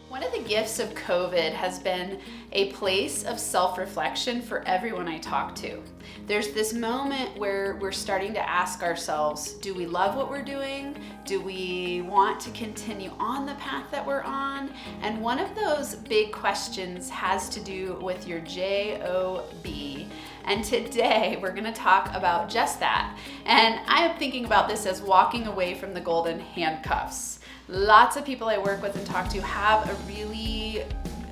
One of the gifts of COVID has been a place of self-reflection for everyone I talk to. There's this moment where we're starting to ask ourselves, do we love what we're doing? Do we want to continue on the path that we're on? And one of those big questions has to do with your J.O.B. And today we're going to talk about just that. And I am thinking about this as walking away from the golden handcuffs. Lots of people I work with and talk to have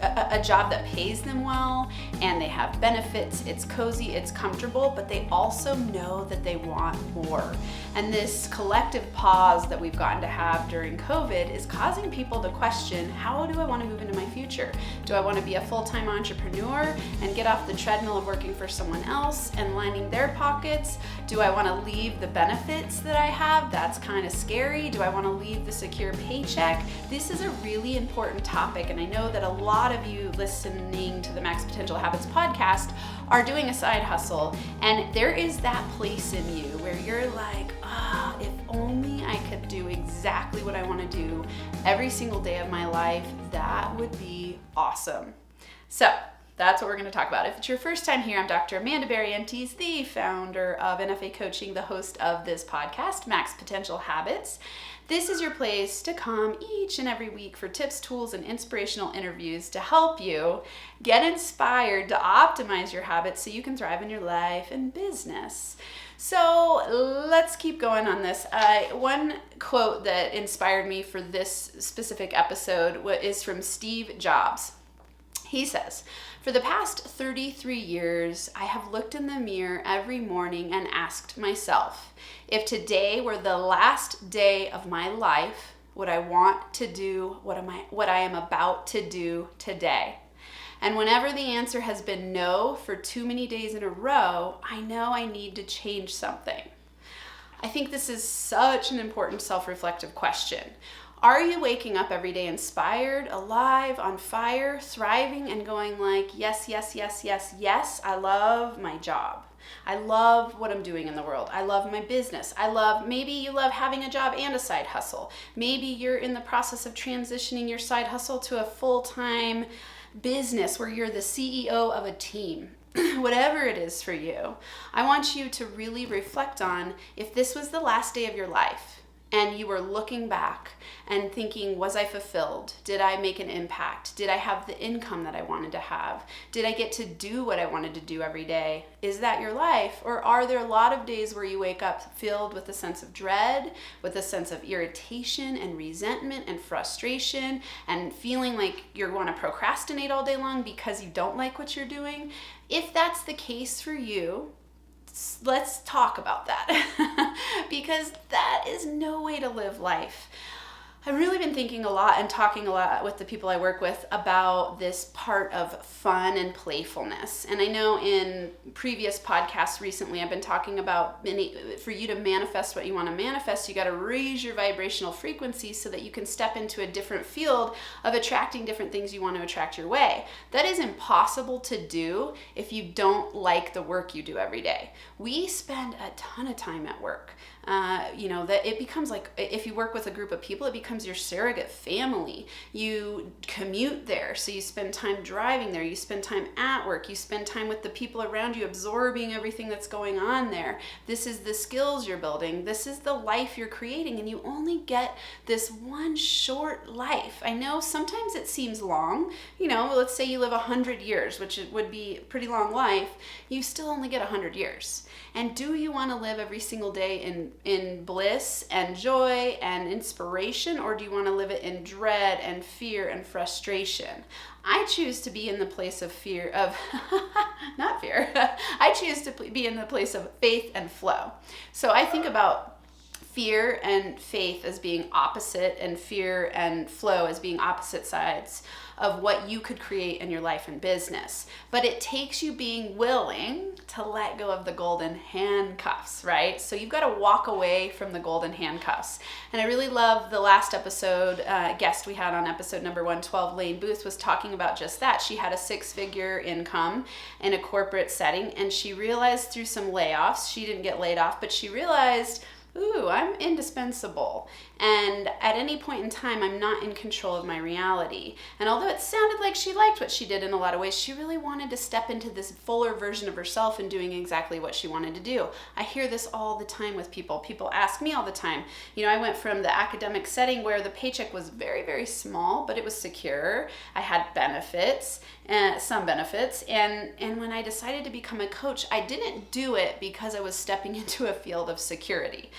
a job that pays them well, and they have benefits, it's cozy, it's comfortable, but they also know that they want more. And this collective pause that we've gotten to have during COVID is causing people to question, how do I want to move into my future? Do I want to be a full-time entrepreneur and get off the treadmill of working for someone else and lining their pockets? Do I want to leave the benefits that I have? That's kind of scary. Do I want to leave the secure paycheck? This is a really important topic, and I know that a lot of you listening to the Max Potential Habits podcast are doing a side hustle, and there is that place in you where you're like, if only I could do exactly what I want to do every single day of my life, that would be awesome. So that's what we're going to talk about. If it's your first time here, I'm Dr. Amanda Barrientos, the founder of NFA Coaching, the host of this podcast, Max Potential Habits. This is your place to come each and every week for tips, tools, and inspirational interviews to help you get inspired to optimize your habits so you can thrive in your life and business. So let's keep going on this. One quote that inspired me for this specific episode is from Steve Jobs. He says, "For the past 33 years, I have looked in the mirror every morning and asked myself, if today were the last day of my life, would I want to do what I am about to do today? And whenever the answer has been no for too many days in a row, I know I need to change something." I think this is such an important self-reflective question. Are you waking up every day inspired, alive, on fire, thriving, and going like, yes, yes, yes, yes, yes, I love my job. I love what I'm doing in the world. I love my business. Maybe you love having a job and a side hustle. Maybe you're in the process of transitioning your side hustle to a full-time business where you're the CEO of a team. Whatever it is for you, I want you to really reflect on if this was the last day of your life and you were looking back and thinking, was I fulfilled? Did I make an impact? Did I have the income that I wanted to have? Did I get to do what I wanted to do every day? Is that your life? Or are there a lot of days where you wake up filled with a sense of dread, with a sense of irritation and resentment and frustration, and feeling like you want to procrastinate all day long because you don't like what you're doing? If that's the case for you, let's talk about that because that is no way to live life. I've really been thinking a lot and talking a lot with the people I work with about this part of fun and playfulness. And I know in previous podcasts recently, I've been talking about for you to manifest what you want to manifest, you got to raise your vibrational frequency so that you can step into a different field of attracting different things you want to attract your way. That is impossible to do if you don't like the work you do every day. We spend a ton of time at work. That it becomes like, if you work with a group of people, it becomes your surrogate family. You commute there, so you spend time driving there, you spend time at work, you spend time with the people around you, absorbing everything that's going on there. This is the skills you're building, this is the life you're creating, and you only get this one short life. I know sometimes it seems long, let's say you live 100 years, which would be a pretty long life, you still only get 100 years. And do you want to live every single day in bliss and joy and inspiration, or do you want to live it in dread and fear and frustration? I choose to be in the place of not fear. I choose to be in the place of faith and flow. So I think about fear and faith as being opposite, and fear and flow as being opposite sides of what you could create in your life and business. But it takes you being willing to let go of the golden handcuffs, right? So you've got to walk away from the golden handcuffs. And I really love the last episode guest we had on episode number 112, Lane Booth, was talking about just that. She had a 6-figure income in a corporate setting, and she realized through some layoffs, she didn't get laid off, but she realized ooh, I'm indispensable. And at any point in time, I'm not in control of my reality. And although it sounded like she liked what she did in a lot of ways, she really wanted to step into this fuller version of herself and doing exactly what she wanted to do. I hear this all the time with people. People ask me all the time. I went from the academic setting where the paycheck was very, very small, but it was secure. I had benefits, some benefits. And when I decided to become a coach, I didn't do it because I was stepping into a field of security.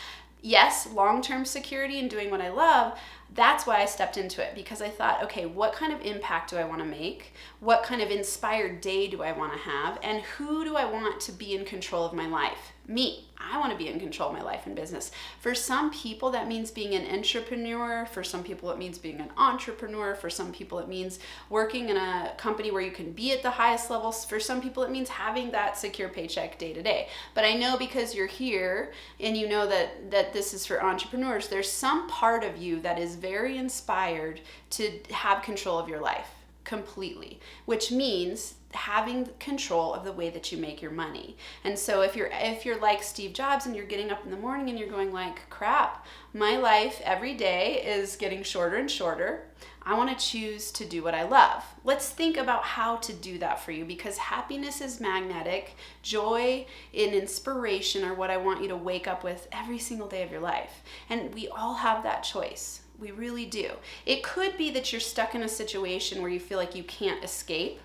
Yes, long-term security and doing what I love, that's why I stepped into it, because I thought, okay, what kind of impact do I want to make? What kind of inspired day do I want to have? And who do I want to be in control of my life? Me. I want to be in control of my life and business. For some people, that means being an entrepreneur. For some people, it means being an entrepreneur. For some people, it means working in a company where you can be at the highest levels. For some people, it means having that secure paycheck day to day. But I know, because you're here and you know that this is for entrepreneurs, there's some part of you that is very inspired to have control of your life completely, which means having control of the way that you make your money. And so if you're like Steve Jobs and you're getting up in the morning and you're going like, crap, my life every day is getting shorter and shorter, I want to choose to do what I love. Let's think about how to do that for you, because happiness is magnetic. Joy and inspiration are what I want you to wake up with every single day of your life. And we all have that choice. We really do. It could be that you're stuck in a situation where you feel like you can't escape.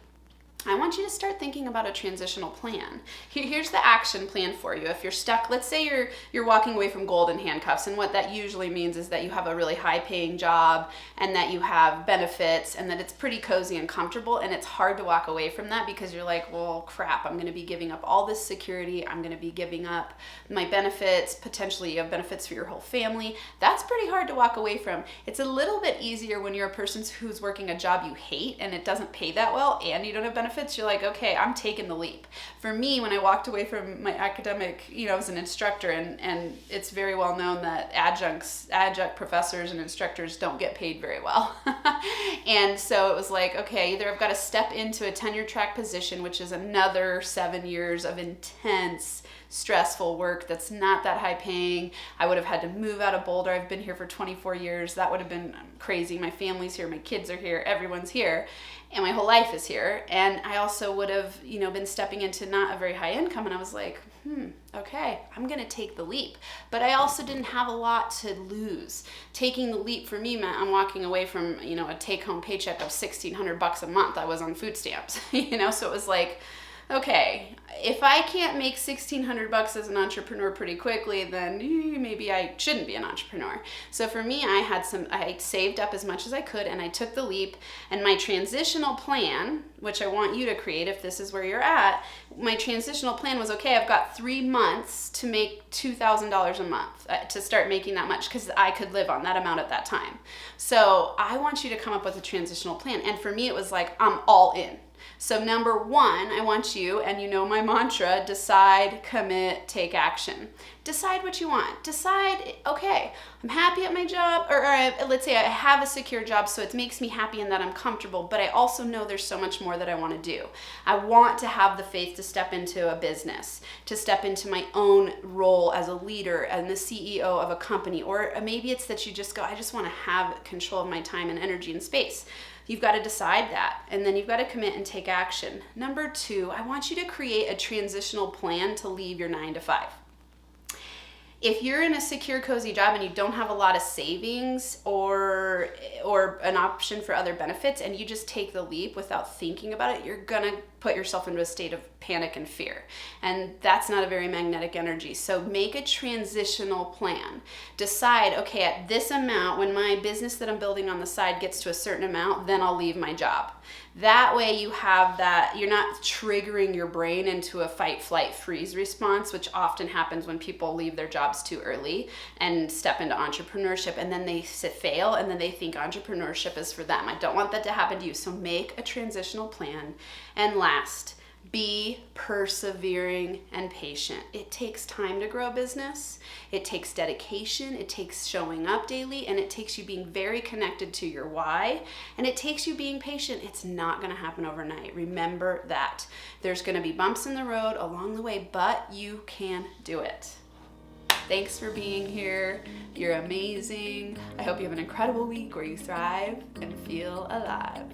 I want you to start thinking about a transitional plan. Here's the action plan for you. If you're stuck, let's say you're walking away from gold in handcuffs, and what that usually means is that you have a really high-paying job and that you have benefits and that it's pretty cozy and comfortable, and it's hard to walk away from that because you're like, well, crap, I'm going to be giving up all this security. I'm going to be giving up my benefits. Potentially you have benefits for your whole family. That's pretty hard to walk away from. It's a little bit easier when you're a person who's working a job you hate and it doesn't pay that well and you don't have benefits. You're like, okay, I'm taking the leap. For me, when I walked away from my academic, I was an instructor, and it's very well known that adjunct professors and instructors don't get paid very well. And so it was like, okay, either I've got to step into a tenure track position, which is another 7 years of intense, stressful work that's not that high paying. I would have had to move out of Boulder. I've been here for 24 years. That would have been crazy. My family's here, my kids are here, everyone's here, and my whole life is here. And I also would have, been stepping into not a very high income, and I was like, okay, I'm going to take the leap. But I also didn't have a lot to lose. Taking the leap for me meant I'm walking away from, a take-home paycheck of $1,600 a month. I was on food stamps, so it was like, okay, if I can't make $1,600 as an entrepreneur pretty quickly, then maybe I shouldn't be an entrepreneur. So for me, I saved up as much as I could, and I took the leap. And my transitional plan, which I want you to create if this is where you're at, my transitional plan was, okay, I've got 3 months to make $2,000 a month, to start making that much, because I could live on that amount at that time. So I want you to come up with a transitional plan. And for me, it was like, I'm all in. So number one, I want you, and my mantra, decide, commit, take action. Decide what you want. Decide, okay, I'm happy at my job, or let's say I have a secure job, so it makes me happy and that I'm comfortable, but I also know there's so much more that I want to do. I want to have the faith to step into a business, to step into my own role as a leader and the CEO of a company, or maybe it's that you just go, I just want to have control of my time and energy and space. You've got to decide that, and then you've got to commit and take action. Number two, I want you to create a transitional plan to leave your 9 to 5. If you're in a secure, cozy job and you don't have a lot of savings or an option for other benefits, and you just take the leap without thinking about it, you're gonna put yourself into a state of panic and fear. And that's not a very magnetic energy. So make a transitional plan. Decide, okay, at this amount, when my business that I'm building on the side gets to a certain amount, then I'll leave my job. That way you have that, you're not triggering your brain into a fight, flight, freeze response, which often happens when people leave their jobs too early and step into entrepreneurship, and then they fail, and then they think entrepreneurship is for them. I don't want that to happen to you. So make a transitional plan. And last, be persevering and patient. It takes time to grow a business. It takes dedication. It takes showing up daily, and it takes you being very connected to your why, and it takes you being patient. It's not going to happen overnight. Remember that. There's going to be bumps in the road along the way, but you can do it. Thanks for being here. You're amazing. I hope you have an incredible week where you thrive and feel alive.